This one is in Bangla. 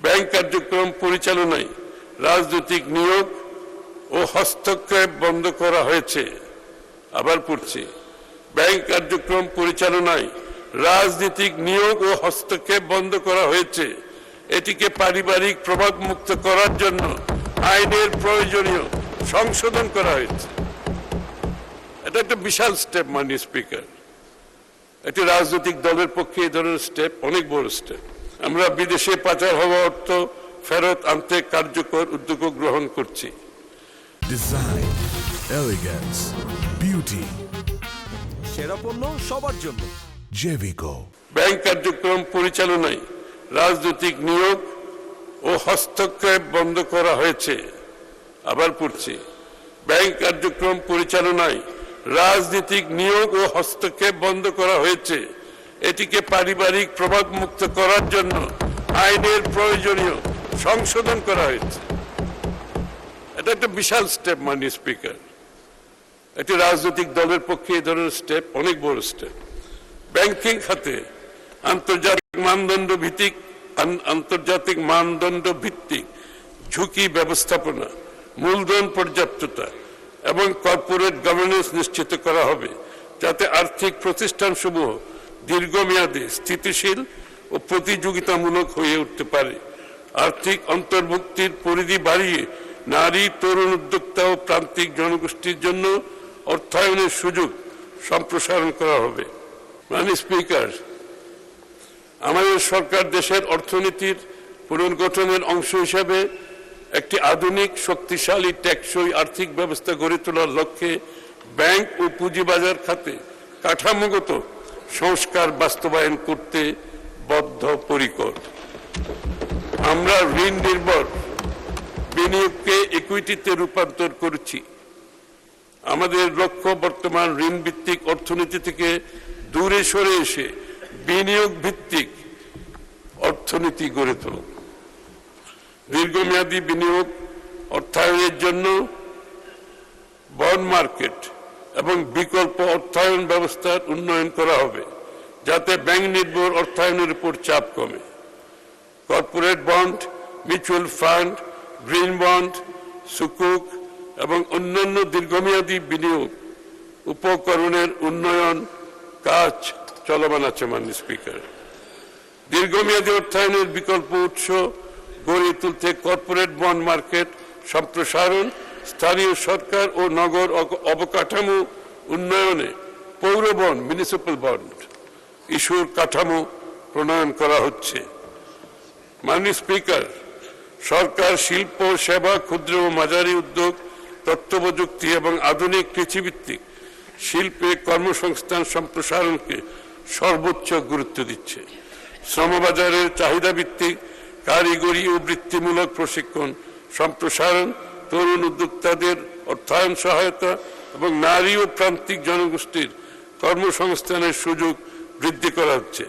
ব্যাংক কার্যক্রম পরিচালনায় রাজনৈতিক নিয়োগ ও হস্তক্ষেপ বন্ধ করা হয়েছে। আবার পড়ছি, ব্যাংক কার্যক্রম পরিচালনায় রাজনৈতিক নিয়োগ ও হস্তক্ষেপ বন্ধ করা হয়েছে। এটিকে পারিবারিক প্রভাব মুক্ত করার জন্য আইনের প্রয়োজনীয় সংশোধন করা হয়েছে। এটা একটা বিশাল স্টেপ মাননীয় স্পিকার। একটি রাজনৈতিক দলের পক্ষে এই ধরনের স্টেপ অনেক বড় স্টেপ। আমরা বিদেশে পাচার হওয়া অর্থ ফেরত আনতে কার্যকর উদ্যোগ গ্রহণ করছি। ডিজাইন, এলিগেন্স, বিউটি, সেরা পণ্য সবার জন্য। জেভিকো। ব্যাংক কার্যক্রম পরিচালনায় রাজনৈতিক নিয়োগ ও হস্তক্ষেপ বন্ধ করা হয়েছে। আবার পড়ছি, ব্যাংক কার্যক্রম পরিচালনায় রাজনৈতিক নিয়োগ ও হস্তক্ষেপ বন্ধ করা হয়েছে। এটিকে পারিবারিক প্রভাব মুক্ত করার জন্য আইনের প্রয়োজনীয় সংশোধন করা হয়েছে। এটা একটা বিশাল স্টেপ মাননীয় স্পিকার। একটি রাজনৈতিক দলের পক্ষে এই ধরনের স্টেপ অনেক বড় স্টেপ। ব্যাংকিং খাতে আন্তর্জাতিক মানদণ্ড ভিত্তিক ঝুঁকি ব্যবস্থাপনা, মূলধন পর্যাপ্ততা এবং কর্পোরেট গভর্নেন্স নিশ্চিত করা হবে, যাতে আর্থিক প্রতিষ্ঠানসমূহ দীর্ঘমেয়াদী স্থিতিশীল ও প্রতিযোগিতামূলক হয়ে উঠতে পারে। আর্থিক অন্তর্ভুক্তির পরিধি বাড়িয়ে নারী, তরুণ উদ্যোক্তা ও প্রান্তিক জনগোষ্ঠীর জন্য অর্থায়নের সুযোগ সম্প্রসারণ করা হবে। মাননীয় স্পিকার, আমাদের সরকার দেশের অর্থনীতির পুনর্গঠনের অংশ হিসাবে একটি আধুনিক, শক্তিশালী, টেকসই আর্থিক ব্যবস্থা গড়ে তোলার লক্ষ্যে ব্যাংক ও পুঁজিবাজার খাতে কাঠামোগত সংস্কার বাস্তবায়ন করতে বদ্ধপরিকর। আমরা ঋণ নির্ভর বিনিয়োগকে ইকুইটিতে রূপান্তর করেছি। আমাদের লক্ষ্য বর্তমান ঋণ ভিত্তিক অর্থনীতি থেকে দূরে সরে এসে বিনিয়োগ ভিত্তিক অর্থনীতি গড়ে তোলা। দীর্ঘমেয়াদী বিনিয়োগ অর্থায়নের জন্য বন্ড মার্কেট এবং বিকল্প অর্থায়ন ব্যবস্থার উন্নয়ন করা হবে, যাতে ব্যাংক নির্ভর অর্থায়নের উপর চাপ কমে। Corporate bond, mutual fund, green bond, সুকুক এবং অন্যান্য দীর্ঘমেয়াদী বিনিয়োগ উপকরণের উন্নয়ন কাজ চলমান আছে। মাননীয় স্পিকার, দীর্ঘমেয়াদী অর্থায়নের বিকল্প উৎস গড়ে তুলতে কর্পোরেট বন্ড মার্কেট সম্প্রসারণ, স্থানীয় সরকার ও নগর অবকাঠামো উন্নয়নে পৌর বন্ড, মিউনিসিপ্যাল বন্ড ইস্যুর কাঠামো প্রণয়ন করা হচ্ছে। মাননীয় স্পিকার, সরকার শিল্প, সেবা, ক্ষুদ্র ও মাঝারি উদ্যোগ, তথ্য প্রযুক্তি এবং আধুনিক কৃষিভিত্তিক শিল্পে কর্মসংস্থান সম্প্রসারণকে সর্বোচ্চ গুরুত্ব দিচ্ছে। শ্রমবাজারের চাহিদা ভিত্তিক কারিগরি ও বৃত্তিমূলক প্রশিক্ষণ সম্প্রসারণ, তরুণ উদ্যোক্তাদের অর্থায়ন সহায়তা এবং নারী ও প্রান্তিক জনগোষ্ঠীর কর্মসংস্থানের সুযোগ বৃদ্ধি করা হচ্ছে।